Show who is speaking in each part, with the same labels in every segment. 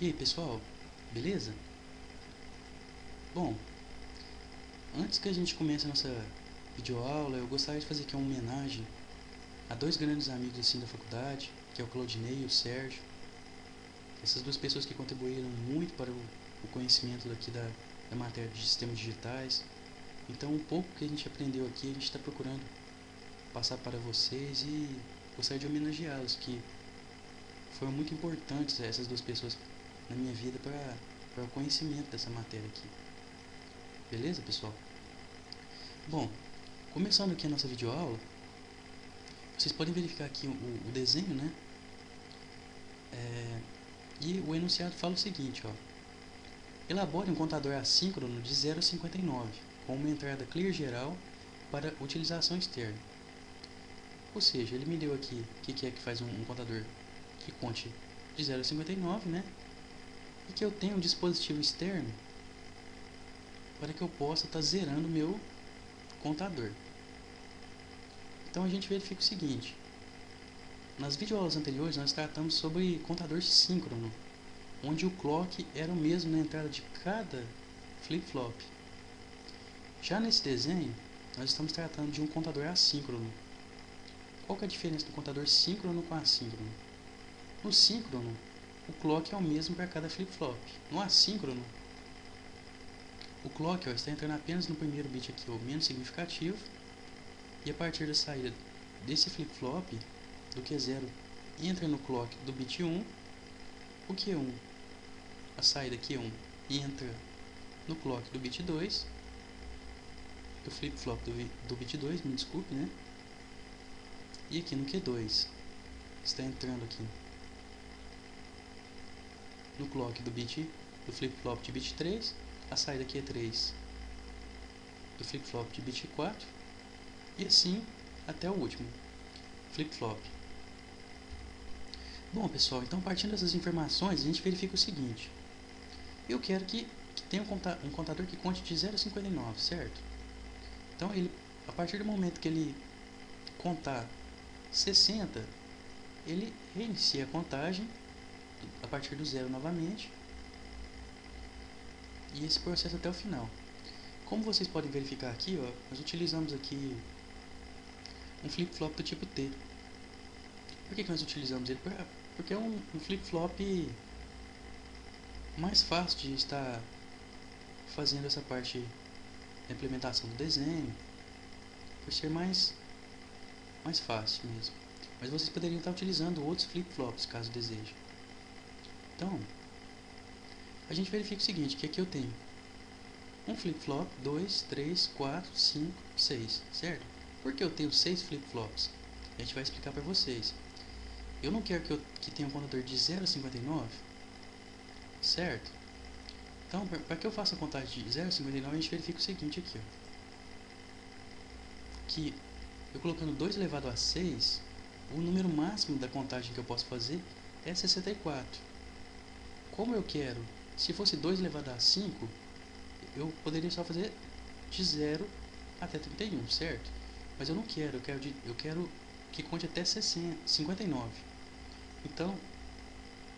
Speaker 1: E aí pessoal, beleza? Bom, antes que a gente comece a nossa videoaula, eu gostaria de fazer aqui uma homenagem a dois grandes amigos assim da faculdade, que é o Claudinei e o Sérgio. Essas duas pessoas que contribuíram muito para o conhecimento daqui da matéria de sistemas digitais. Então, um pouco que a gente aprendeu aqui, a gente está procurando passar para vocês e gostaria de homenageá-los, que foram muito importantes essas duas pessoas na minha vida para o conhecimento dessa matéria aqui. Beleza, pessoal? Bom, começando aqui a nossa videoaula, vocês podem verificar aqui o desenho, né? E o enunciado fala o seguinte, ó. Elabore um contador assíncrono de 0 a 59, com uma entrada clear geral para utilização externa. Ou seja, ele me deu aqui o que é que faz um contador que conte de 0 a 59, né? E que eu tenho um dispositivo externo para que eu possa estar zerando o meu contador. Então a gente verifica o seguinte. Nas videoaulas anteriores nós tratamos sobre contador síncrono, onde o clock era o mesmo na entrada de cada flip-flop. Já nesse desenho, nós estamos tratando de um contador assíncrono. Qual que é a diferença do contador síncrono com assíncrono? No síncrono, o clock é o mesmo para cada flip-flop. No assíncrono, o clock está entrando apenas no primeiro bit aqui, o menos significativo, e a partir da saída desse flip-flop, do Q0 entra no clock do bit 1, o Q1, a saída Q1 entra no clock do bit 2, do flip-flop do bit 2, me desculpe, né? E aqui no Q2 está entrando aqui no clock do flip-flop de bit 3, a saída Q3 do flip-flop de bit 4, e assim até o último flip-flop. Bom, pessoal, então partindo dessas informações, a gente verifica o seguinte. Eu quero que tenha um contador que conte de 0 a 59, certo? Então, a partir do momento que ele contar 60, ele reinicia a contagem a partir do zero novamente, e esse processo até o final. Como vocês podem verificar aqui, ó, nós utilizamos aqui um flip-flop do tipo T. Por que nós utilizamos ele? Porque é um flip-flop mais fácil de estar fazendo essa parte da implementação do desenho, por ser mais fácil mesmo. Mas vocês poderiam estar utilizando outros flip-flops, caso deseje. Então, a gente verifica o seguinte, que aqui eu tenho um flip-flop, 2, 3, 4, 5, 6, certo? Por que eu tenho 6 flip-flops? A gente vai explicar para vocês. Eu não quero que tenha um contador de 0 a 59, certo? Então, para que eu faça a contagem de 0 a 59, a gente verifica o seguinte aqui, ó. Que eu colocando 2 elevado a 6, o número máximo da contagem que eu posso fazer é 64. Como eu quero, se fosse 2 elevado a 5, eu poderia só fazer de 0 até 31, certo? Mas eu não quero, eu quero que conte até 59. Então,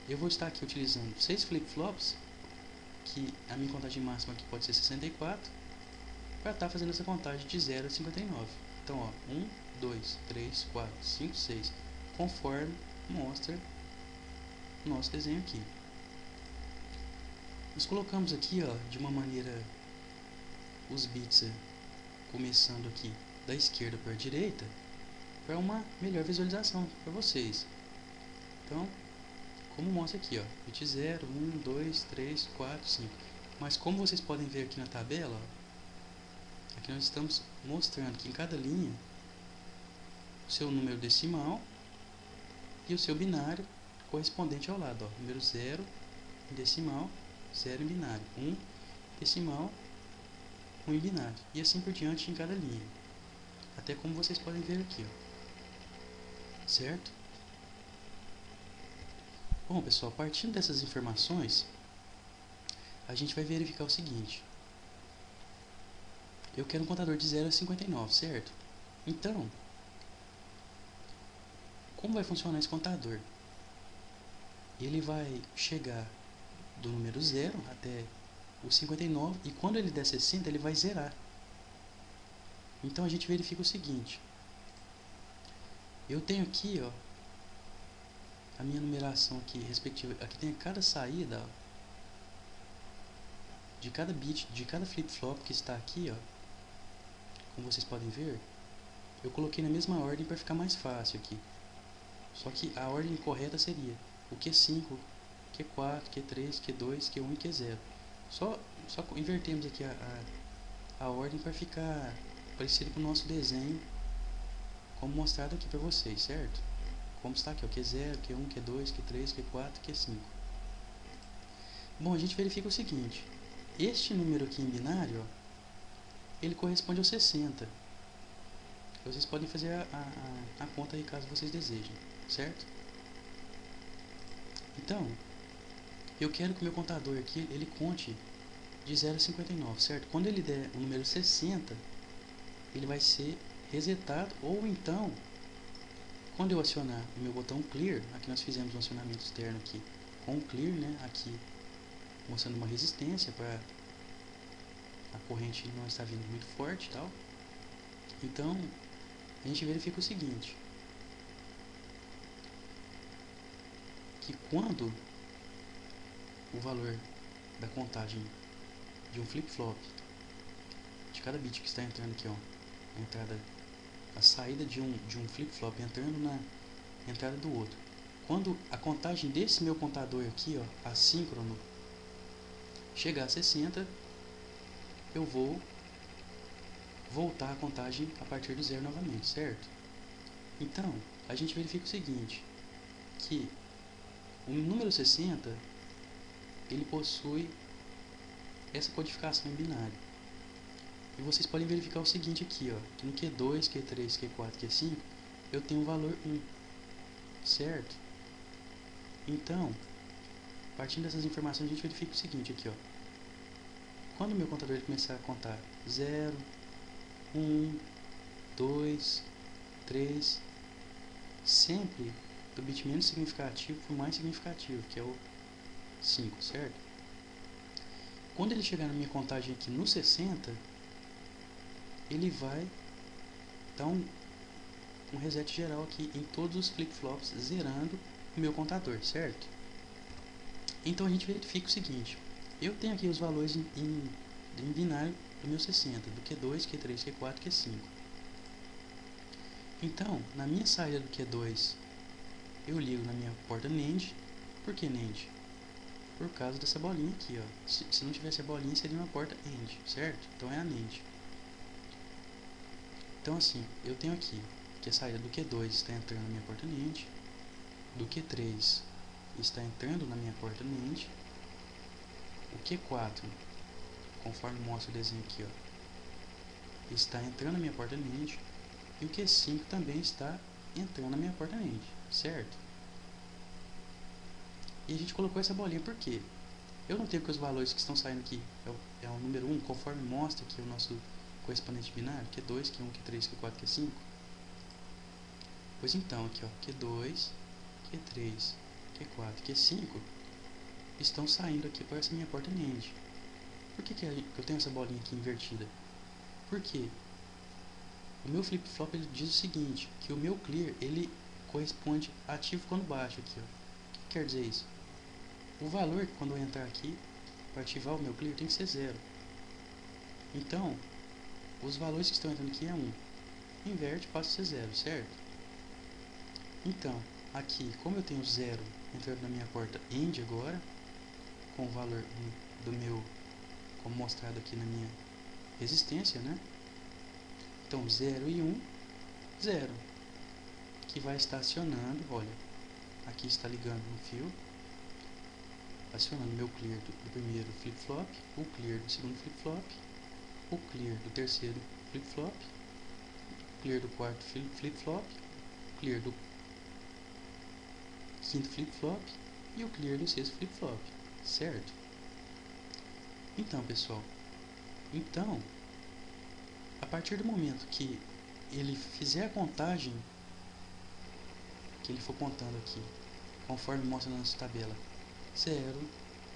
Speaker 1: eu vou estar aqui utilizando 6 flip-flops, que a minha contagem máxima aqui pode ser 64, para estar fazendo essa contagem de 0 a 59. Então, ó, 1, 2, 3, 4, 5, 6, conforme mostra o nosso desenho aqui. Nós colocamos aqui, ó, de uma maneira, os bits começando aqui da esquerda para a direita, para uma melhor visualização para vocês. Então, como mostra aqui, ó, bit 0, 1, 2, 3, 4, 5. Mas como vocês podem ver aqui na tabela, ó, aqui nós estamos mostrando que em cada linha o seu número decimal e o seu binário correspondente ao lado, ó, número 0 em decimal, 0 em binário, 1 decimal, 1 em binário, e assim por diante em cada linha. Até como vocês podem ver aqui, ó. Certo? Bom, pessoal, partindo dessas informações, a gente vai verificar o seguinte. Eu quero um contador de 0 a 59, certo? Então, como vai funcionar esse contador? Ele vai chegar do número 0 até o 59, e quando ele der 60 ele vai zerar. Então a gente verifica o seguinte: eu tenho aqui, ó, a minha numeração aqui respectiva. Aqui tem cada saída, ó, de cada bit, de cada flip-flop que está aqui, ó. Como vocês podem ver, eu coloquei na mesma ordem para ficar mais fácil aqui. Só que a ordem correta seria o Q5, Q4, Q3, Q2, Q1 e Q0. Só invertemos aqui a ordem para ficar parecido com o nosso desenho, como mostrado aqui para vocês, certo? Como está aqui, ó, Q0, Q1, Q2, Q3, Q4, Q5. Bom, a gente verifica o seguinte: este número aqui em binário, ó, ele corresponde ao 60. Vocês podem fazer a conta aí caso vocês desejem, certo? Então, eu quero que o meu contador aqui, ele conte de 0 a 59, certo? Quando ele der o número 60, ele vai ser resetado, ou então, quando eu acionar o meu botão Clear, aqui nós fizemos um acionamento externo aqui com o Clear, né? Aqui mostrando uma resistência para a corrente não estar vindo muito forte e tal. Então, a gente verifica o seguinte: que quando o valor da contagem de um flip-flop, de cada bit que está entrando aqui, ó, a saída de um flip-flop entrando na entrada do outro, quando a contagem desse meu contador aqui, ó, assíncrono, chegar a 60, eu vou voltar a contagem a partir do zero novamente, certo? Então, a gente verifica o seguinte, que o número 60, ele possui essa codificação em binário. E vocês podem verificar o seguinte aqui, ó, que no Q2, Q3, Q4, Q5, eu tenho o valor 1, certo? Então, partindo dessas informações, a gente verifica o seguinte aqui, ó. Quando o meu contador ele começar a contar 0, 1, 2, 3, sempre do bit menos significativo para o mais significativo, que é o 5, certo? Quando ele chegar na minha contagem aqui no 60, ele vai dar um reset geral aqui em todos os flip-flops, zerando o meu contador, certo? Então a gente verifica o seguinte: eu tenho aqui os valores em binário do meu 60, do Q2, Q3, Q4, Q5. Então, na minha saída do Q2, eu ligo na minha porta NAND. Por que NAND? Por causa dessa bolinha aqui, ó. Se não tivesse a bolinha, seria uma porta AND, certo? Então é a NAND. Então assim, eu tenho aqui que a saída do Q2 está entrando na minha porta NAND, do Q3 está entrando na minha porta NAND, o Q4, conforme mostra o desenho aqui, ó, está entrando na minha porta NAND, e o Q5 também está entrando na minha porta NAND, certo? E a gente colocou essa bolinha por quê? Eu não tenho que os valores que estão saindo aqui é o número 1, conforme mostra aqui o nosso correspondente binário, Q2, Q1, Q3, Q4, Q5. Pois então, aqui, ó, Q2, Q3, Q4, Q5 estão saindo aqui para essa minha porta NAND. Por que eu tenho essa bolinha aqui invertida? Porque o meu flip-flop ele diz o seguinte, que o meu clear ele corresponde ativo quando baixo aqui, ó. O que quer dizer isso? O valor quando eu entrar aqui para ativar o meu clear tem que ser 0. Então, os valores que estão entrando aqui é 1. Inverte, passa a ser 0, certo? Então, aqui, como eu tenho 0 entrando na minha porta AND agora, com o valor do meu, como mostrado aqui na minha resistência, né? Então, 0 e 1, 0. Que vai estar acionando, olha, aqui está ligando no fio, acionando meu clear do primeiro flip-flop, o clear do segundo flip-flop, o clear do terceiro flip-flop, o clear do quarto flip-flop, o clear do quinto flip-flop e o clear do sexto flip-flop, certo? Então, pessoal, a partir do momento que ele fizer a contagem, que ele for contando aqui, conforme mostra na nossa tabela, 0,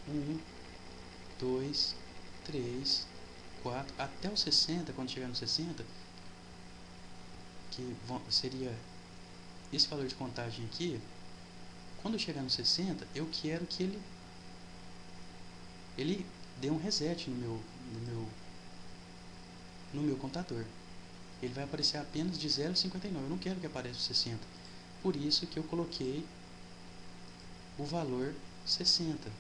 Speaker 1: 1, 2, 3, 4, até o 60, quando chegar no 60, que seria esse valor de contagem aqui. Quando eu chegar no 60, eu quero que ele dê um reset no meu contador. Ele vai aparecer apenas de 0,59. Eu não quero que apareça o 60. Por isso que eu coloquei o valor 60,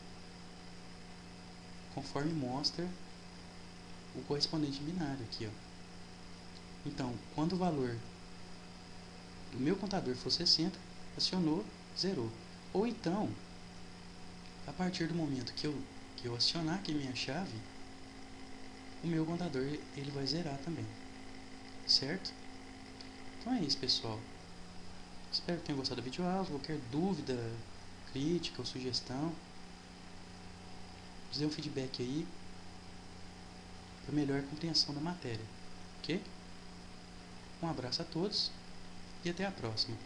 Speaker 1: conforme mostra o correspondente binário aqui, ó. Então, quando o valor do meu contador for 60, acionou, zerou. Ou então, a partir do momento que eu acionar aqui minha chave, o meu contador ele vai zerar também, certo? Então é isso, pessoal. Espero que tenham gostado da videoaula. Qualquer dúvida, crítica ou sugestão, nos dê um feedback aí para melhor compreensão da matéria, ok? Um abraço a todos e até a próxima.